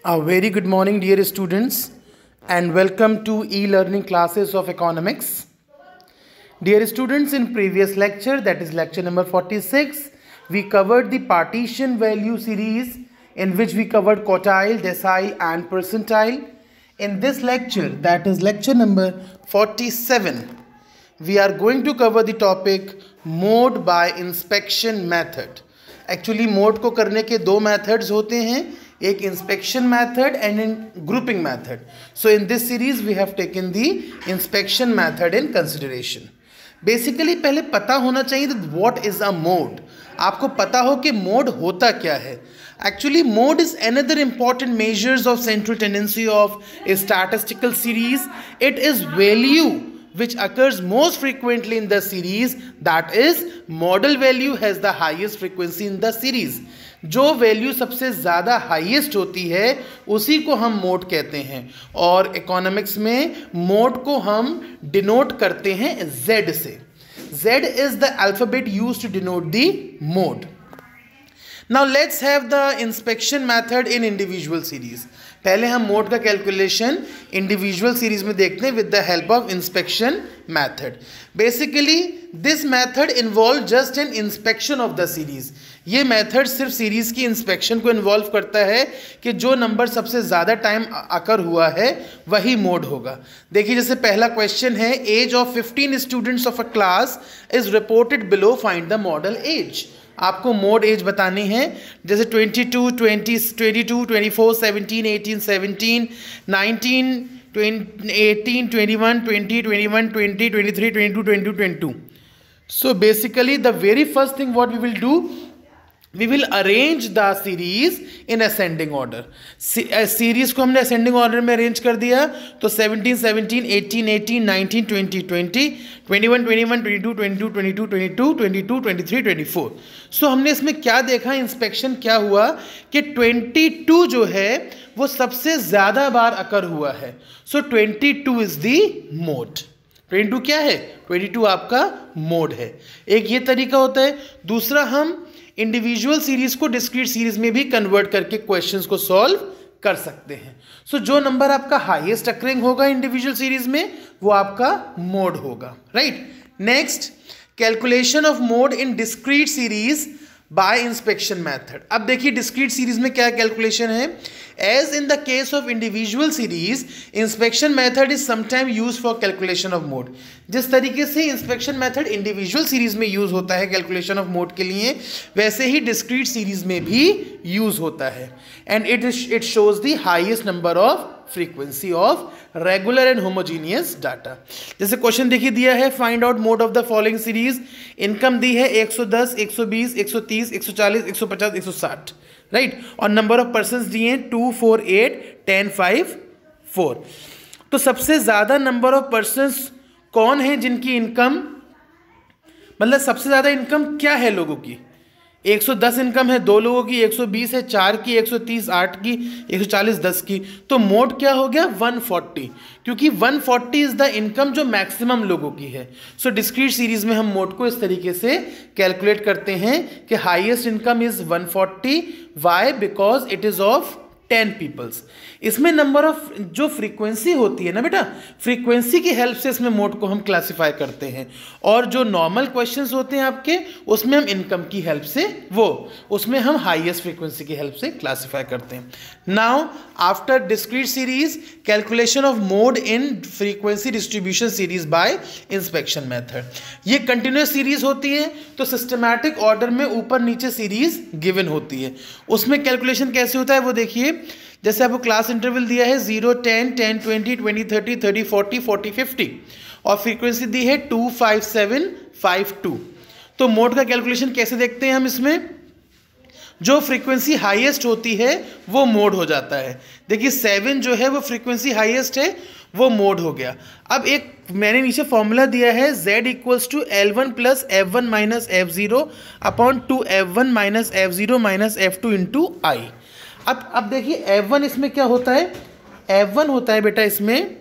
A very good morning, dear students, and welcome to e-learning classes of economics. Dear students, in previous lecture, that is lecture number 46, we covered the partition value series in which we covered quartile, decile and percentile. In this lecture, that is lecture number 47, we are going to cover the topic mode by inspection method. Actually mode को करने के दो methods होते हैं, एक inspection method and in grouping method. So in this series we have taken the inspection method in consideration. Basically पहले पता होना चाहिए व्हाट इज अ मोड. आपको पता हो कि मोड होता क्या है. Actually mode is another important measures of central tendency of A statistical series. It is value which occurs most frequently in the series, that is model value has the highest frequency in the series. जो value सबसे ज़्यादा highest होती है उसी को हम mode कहते हैं, और इकोनॉमिक्स में मोड को हम डिनोट करते हैं Z से. Z is the alphabet used to denote the mode. Now let's have the inspection method in individual series. पहले हम मोड का कैलकुलेशन इंडिविजुअल सीरीज में देखते हैं with the help of inspection method. Basically this method involve just an inspection of the series. ये method सिर्फ series की inspection को इन्वॉल्व करता है कि जो नंबर सबसे ज़्यादा टाइम अकर हुआ है वही मोड होगा. देखिए जैसे पहला क्वेश्चन है, age of 15 students of a class is reported below, find the model age. आपको मोड एज बतानी है. जैसे 22, 20, 22, 24, 17, 18, 17, 19, 18, 21, 20, 21, 20, 23, 22, 22, 22. So basically the very first thing what we will do, we will arrange the series in ascending order. Series को हमने ascending order में arrange कर दिया तो 17, 17, 18, 18, 19, 20, 20, 21, 21, 22, 22, 22, 22, 22, 23, 24. सो हमने इसमें क्या देखा, इंस्पेक्शन क्या हुआ कि 22 जो है वो सबसे ज़्यादा बार अकर हुआ है. सो 22 इज दी मोड. 22 क्या है? 22 आपका मोड है. एक ये तरीका होता है. दूसरा, हम इंडिविजुअल सीरीज को डिस्क्रीट सीरीज में भी कन्वर्ट करके क्वेश्चंस को सॉल्व कर सकते हैं. सो जो नंबर आपका हाईएस्ट अकरिंग होगा इंडिविजुअल सीरीज में वो आपका मोड होगा. Right. Next, calculation of mode in discrete series by inspection method. अब देखिए डिस्क्रीट सीरीज में क्या कैलकुलेशन है. As in the case of individual series, inspection method is sometime use for calculation of mode. जिस तरीके से inspection method individual series में use होता है कैलकुलेशन ऑफ मोड के लिए, वैसे ही डिस्क्रीट सीरीज में भी यूज होता है. And it shows the highest number of frequency of regular and homogeneous data. जैसे क्वेश्चन देखिए दिया है, find out mode of the following series. Income दी है 110, 120, 130, 140, 150, 160. राइट. और नंबर ऑफ पर्सन दिए हैं 2, 4, 8, 10, 5, 4. तो सबसे ज़्यादा नंबर ऑफ पर्सन्स कौन है जिनकी इनकम, मतलब सबसे ज़्यादा इनकम क्या है लोगों की? 110 इनकम है 2 लोगों की, 120 है 4 की, 130 8 की, 140 10 की. तो मोड क्या हो गया? 140, क्योंकि 140 इज द इनकम जो मैक्सिमम लोगों की है. सो डिस्क्रीट सीरीज में हम मोड को इस तरीके से कैलकुलेट करते हैं कि highest income is 140. Why? Because it is of 10 peoples. इसमें नंबर ऑफ जो फ्रीक्वेंसी होती है ना बेटा, फ्रीक्वेंसी की हेल्प से इसमें मोड को हम क्लासिफाई करते हैं. और जो नॉर्मल क्वेश्चंस होते हैं आपके, उसमें हम इनकम की हेल्प से, उसमें हम हाईएस्ट फ्रीक्वेंसी की हेल्प से क्लासिफाई करते हैं. Now after discrete series, calculation of mode in frequency distribution series by inspection method. ये कंटिन्यूस सीरीज होती है तो सिस्टमैटिक ऑर्डर में ऊपर नीचे सीरीज गिवन होती है. उसमें कैलकुलेशन कैसे होता है वो देखिए. जैसे आपको क्लास इंटरवल दिया है 0, 10, 10, 20, 20, 30, 30, 40, 40, 50 और फ्रीक्वेंसी दी है 2, 5, 7, 5, 2. तो मोड का कैलकुलेशन कैसे देखते हैं हम? इसमें जो फ्रीक्वेंसी हाईएस्ट होती है वो मोड हो जाता है. देखिए 7 जो है वो फ्रीक्वेंसी हाईएस्ट है, वो मोड हो गया. अब एक मैंने नीचे फॉर्मूला दिया है, Z equals to L1 plus F1 minus F0 upon 2 F1 minus F0 minus F2 into I. अब देखिए F1 इसमें क्या होता है? F1 होता है बेटा इसमें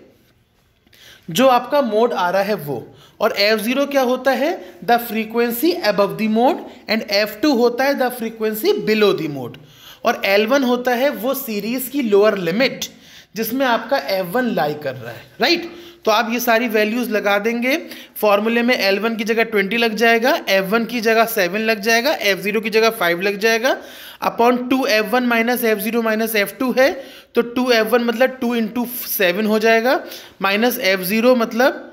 जो आपका मोड आ रहा है वो, और F0 क्या होता है? The frequency above the mode, and F2 होता है the frequency below the mode. और L1 होता है वो सीरीज की लोअर लिमिट जिसमें आपका F1 लाई कर रहा है, राइट। तो आप ये सारी वैल्यूज लगा देंगे। फॉर्मूले में L1 की जगह 20 लग जाएगा, F1 की जगह 7 लग जाएगा, F0 की जगह 5 लग जाएगा, upon 2F1 minus F0 minus F2 है तो 2F1 मतलब 2 इंटू 7 हो जाएगा, माइनस F0 मतलब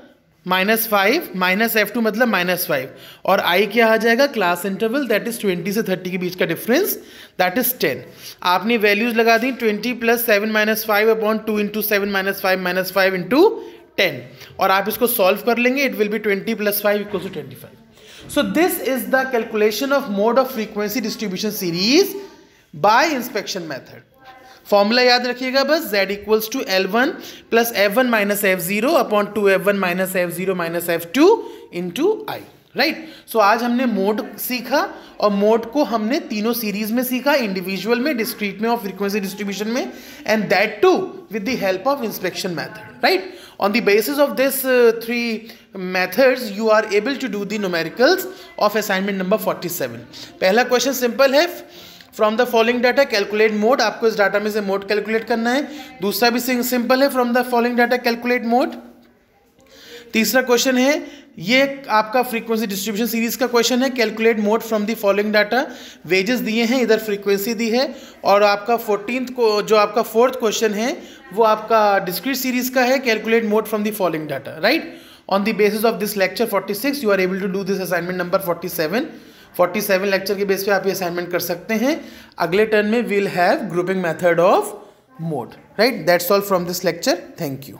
-5 माइनस F2 मतलब -5, और I क्या आ जाएगा, क्लास इंटरवल दैट इज 20 से 30 के बीच का डिफरेंस दैट इज 10। आपने वैल्यूज लगा दी 20 plus 7 minus 5 upon 2 into 7 minus 5 into 10, और आप इसको सॉल्व कर लेंगे, it will be 20 plus 5 equal to 25। So this is the calculation of mode of frequency distribution series by inspection method. Formula याद रखिएगा बस, Z equals to L1 plus F1 minus F0 upon 2F1 minus F0 minus F2 into I, right. So आज हमने mode सीखा, और mode को हमने तीनों सीरीज में सीखा, इंडिविजुअल में, डिस्क्रीट में और फ्रीक्वेंसी डिस्ट्रीब्यूशन में, and that too with the help of inspection method, right. On the basis of this 3 methods you are able to do the numericals of assignment number 47। पहला question simple है, from the following data calculate mode, आपको इस data में से mode calculate करना है। दूसरा भी सिंपल है, from the following data calculate mode. तीसरा क्वेश्चन है, ये आपका फ्रीक्वेंसी डिस्ट्रीब्यूशन सीरीज का क्वेश्चन है, calculate mode from the following data. Wages दिए हैं, इधर फ्रीक्वेंसी दी है, और आपका 14th को जो आपका 4th क्वेश्चन है वो आपका डिस्क्रीट सीरीज का है, calculate mode from the following data, right. On the basis of this lecture 46 you are able to do this assignment number 47 lecture के बेस पे आप ये असाइनमेंट कर सकते हैं। अगले टर्न में we'll have grouping method of mode, right. That's all from this lecture, thank you.